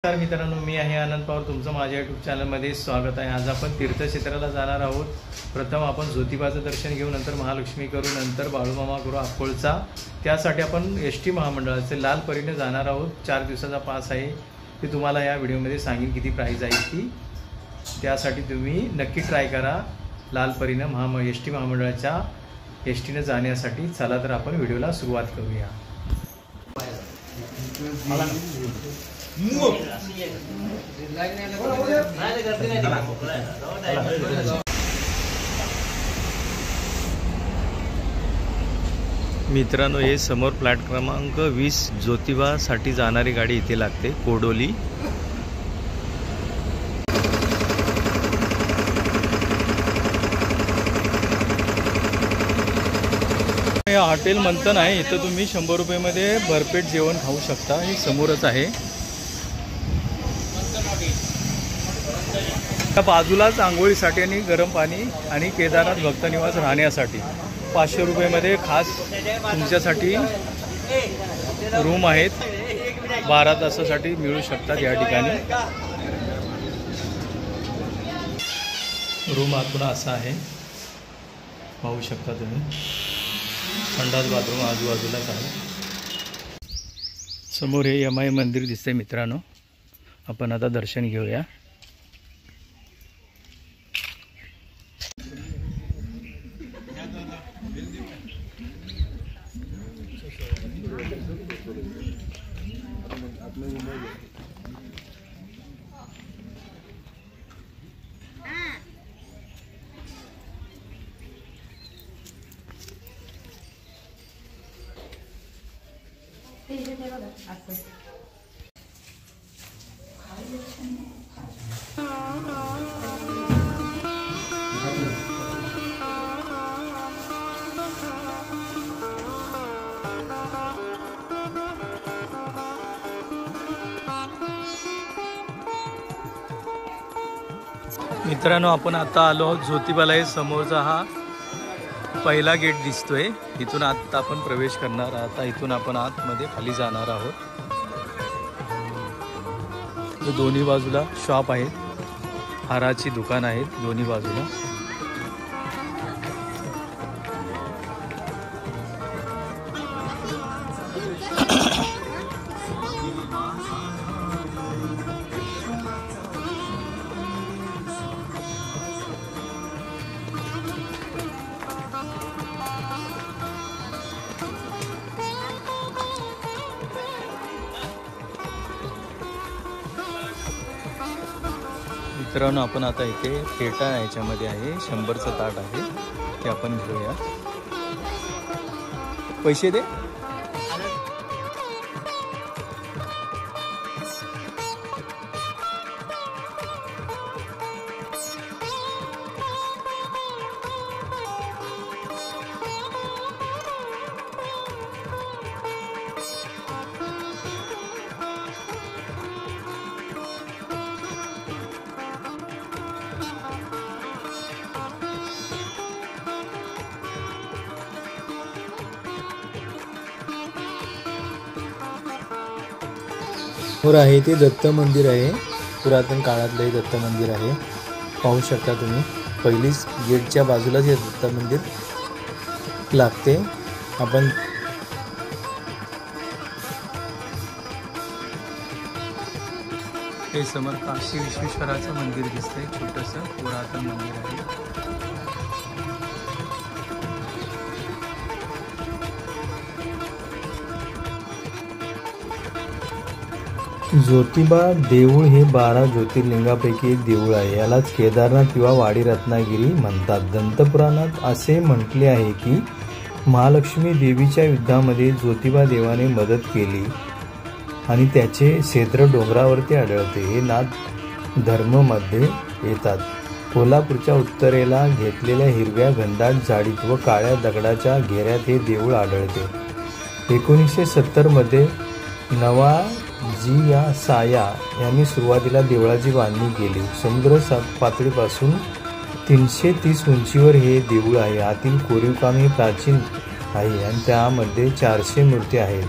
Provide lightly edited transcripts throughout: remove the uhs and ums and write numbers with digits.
नमस्कार मित्रांनो, मी आहे आनंद पवार. तुमचं माझ्या यूट्यूब चॅनलमध्ये स्वागत आहे. आज आपण तीर्थक्षेत्राला जाणार आहोत. प्रथम आपण ज्योतिबाचं दर्शन घेऊ, नंतर महालक्ष्मी करू, नंतर बाळूमामा करू अक्कोळचा. त्यासाठी आपण एस.टी. महामंडळाचे लाल परीने जाणार आहोत. 4 दिवसाचा पास आहे. ते तुम्हाला या व्हिडिओमध्ये सांगेन किती प्राईज आहे ती. त्यासाठी तुम्ही नक्की ट्राय करा लाल परीनं एस.टी. महामंडळाच्या एस.टीनं जाण्यासाठी. चला तर आपण व्हिडिओला सुरुवात करूया. मित्रांनो, हे समोर प्लॅट क्रमांक 20 ज्योतिबासाठी जाणारी गाडी इथे लागते, कोडोली. या हॉटेल मंथन आहे. इथं तुम्ही 100 रुपयामध्ये भरपेट जेवण खाऊ शकता. हे समोरच आहे. त्या बाजूलाच आंघोळीसाठी आणि गरम पाणी आणि केदारनाथ भक्तनिवास राहण्यासाठी 500 रुपयामध्ये खास तुमच्यासाठी रूम आहेत. 12 तासासाठी मिळू शकतात या ठिकाणी. रूम आतून असा आहे, पाहू शकता तुम्ही. संडास बाथरूम आजूबाजूलाच आहे. समोर हे यमाई मंदिर दिसते मित्रांनो. आपण आता दर्शन घेऊया. मित्रांनो, आपण आता आलो आहोत ज्योतिबाला. हे समोरचा हा पहिला गेट दिसतोय. इथून आता आपण प्रवेश करणार. आता इथून आपण आतमध्ये खाली जाणार आहोत. दोन्ही बाजूला शॉप आहेत, हाराची दुकान आहेत दोन्ही बाजूला. मित्रांनो, आपण आता इथे पेटा याच्यामध्ये आहे. 100चं ताट आहे, ते आपण घेऊया. पैसे दे. आहे ते दत्त मंदिर आहे. पुरातन काळातलं हे दत्त मंदिर आहे. पाहू शकता तुम्ही. पहिलीच गेटच्या बाजूलाच हे दत्त मंदिर लागते. आपण हे समोर काशी विश्वेश्वराचं मंदिर दिसतंय. छोटंसं पुरातन मंदिर आहे. ज्योतिबा देऊळ हे 12 ज्योतिर्लिंगापैकी एक देऊळ आहे. यालाच केदारनाथ किंवा वाडी रत्नागिरी म्हणतात. दंतपुराणात असे म्हटले आहे की महालक्ष्मी देवीच्या युद्धामध्ये ज्योतिबा देवाने मदत केली आणि त्याचे क्षेत्र डोंगरावरती आढळते. हे नाथ धर्ममध्ये येतात. कोल्हापूरच्या उत्तरेला घेतलेल्या हिरव्या घनदाट झाडीत व काळ्या दगडाच्या घेऱ्यात हे देऊळ आढळते. 1970 मध्ये नवाजिया साया यांनी सुरुवातीला देवळाची बांधणी केली. समुद्र पातळीपासून 330 उंचीवर हे देऊळ आहे. आतील कोरीवकाम हे प्राचीन आहे आणि त्यामध्ये 400 मूर्ती आहेत.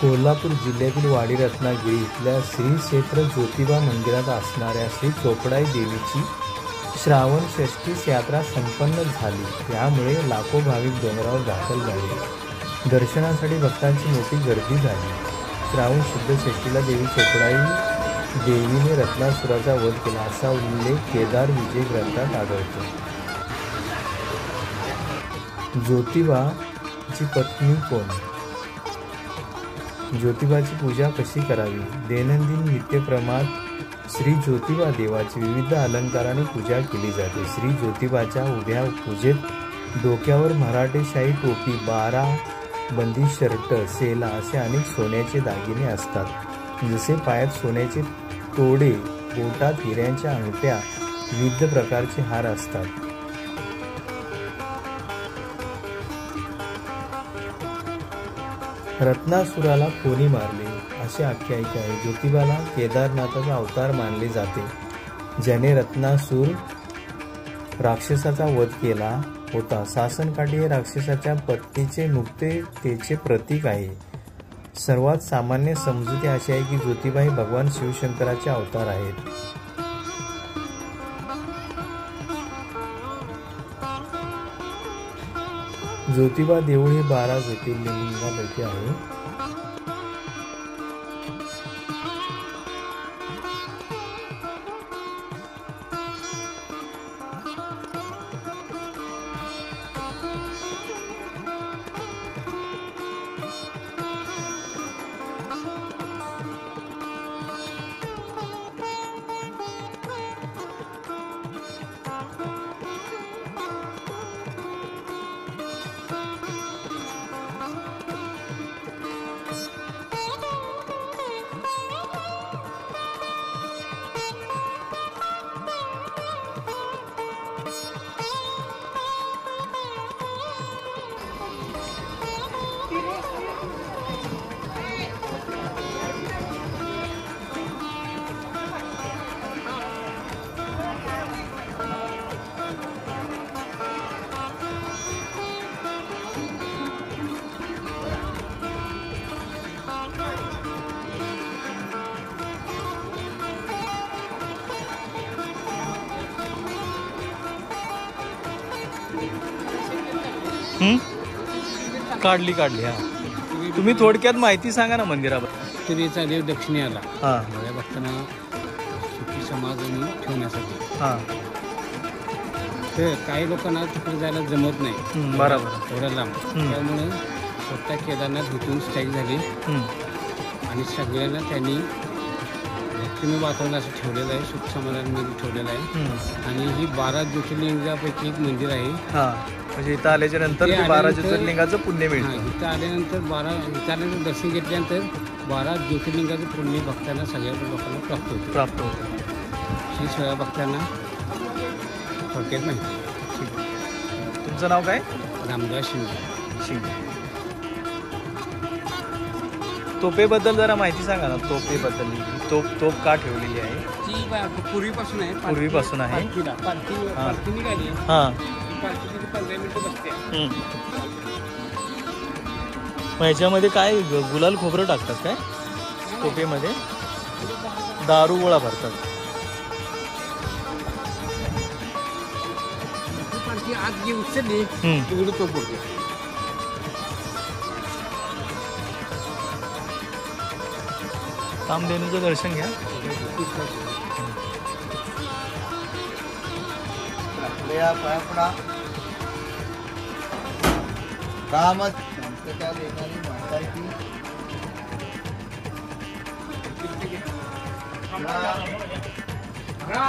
कोल्हापूर जिल्ह्यातील वाडी रत्नागिरी इथल्या श्री क्षेत्र ज्योतिबा मंदिरात असणाऱ्या श्री चोपडाई देवीची श्रावण षष्ठीस यात्रा संपन्न झाली. त्यामुळे लाखो भाविक डोंगरावर दाखल झाले. दर्शनासाठी भक्तांची मोठी गर्दी झाली. श्रावण शुद्ध षष्ठीला देवी चोपडाई देवीने रत्नासुराचा वध केला असा उल्लेख केदार विजय ग्रंथात आढळतो. ज्योतिबाची पत्नी कोण? ज्योतिबाची पूजा कशी करावी? दैनंदिन नित्यक्रमात श्री ज्योतिबा देवाची विविध अलंकाराने पूजा केली जाते. श्री ज्योतिबाच्या उभ्या पूजेत डोक्यावर मराठेशाही टोपी, 12 बंदी शर्ट, सेला असे अनेक सोन्याचे दागिने असतात. जसे पायात सोन्याचे तोडे, बोटात हिऱ्यांच्या अंगठ्या, विविध प्रकारचे हार असतात. रत्नासुराला कोणी मारले अशी आख्यायिका आहे. ज्योतिबाला केदारनाथाचा अवतार मानले जाते. ज्याने रत्नासूर राक्षसाचा वध केला होता. सासनकाठी हे राक्षसाच्या पत्नीचे नुकतेचे प्रतीक आहे. सर्वात सामान्य समजुती अशी आहे की ज्योतिबा हे भगवान शिवशंकराचे अवतार आहेत. ज्योतिबा देऊळ हे 12 ज्योतिर्लिंगांपैकी आहे. काढली हा. तुम्ही थोडक्यात माहिती सांगा ना मंदिराबद्दल. तिरीचा देव दक्षिणेला बऱ्या भक्तांना सुखी समाधानी ठेवण्यासाठी. तर काही लोकांना तिकडे जायला जमत नाही. बरोबर. एवढ्या लांब. त्यामुळे स्वतः केदारनाथ इथून स्ट्राईक झाली आणि सगळ्यांना त्यांनी भक्तिमय वातावरण असं ठेवलेलं आहे. सुख समाधानमध्ये ठेवलेलं आहे. आणि ही 12 ज्योतिर्लिंगापैकी एक मंदिर आहे. म्हणजे इथं आल्याच्या नंतर 12 ज्योतिर्लिंगाचं पुण्य मिळतं. इथं आल्यानंतर 12 दर्शन घेतल्यानंतर 12 ज्योतिर्लिंगाचं पुण्य भक्तांना सगळ्या लोकांना प्राप्त होतं. ही सगळ्या भक्तांना थोडक्यात माहिती. तुमचं नाव काय? रामदास शिंदे. तोपेबद्दल जरा माहिती सांगा ना. तोपेबद्दल तोप का ठेवलेली आहे? ती पूर्वीपासून आहे. पूर्वीपासून आहे. पालखी निघाली. हां. 15 मिनिटं बसते. मग ह्याच्यामध्ये काय गुलाल खोबरं टाकतात काय? तोपेमध्ये दारू गोळा भरतात. पालखी आत जी उचलली तेवढी तोप उडते. कामधेनूचं दर्शन घ्या. कामच हा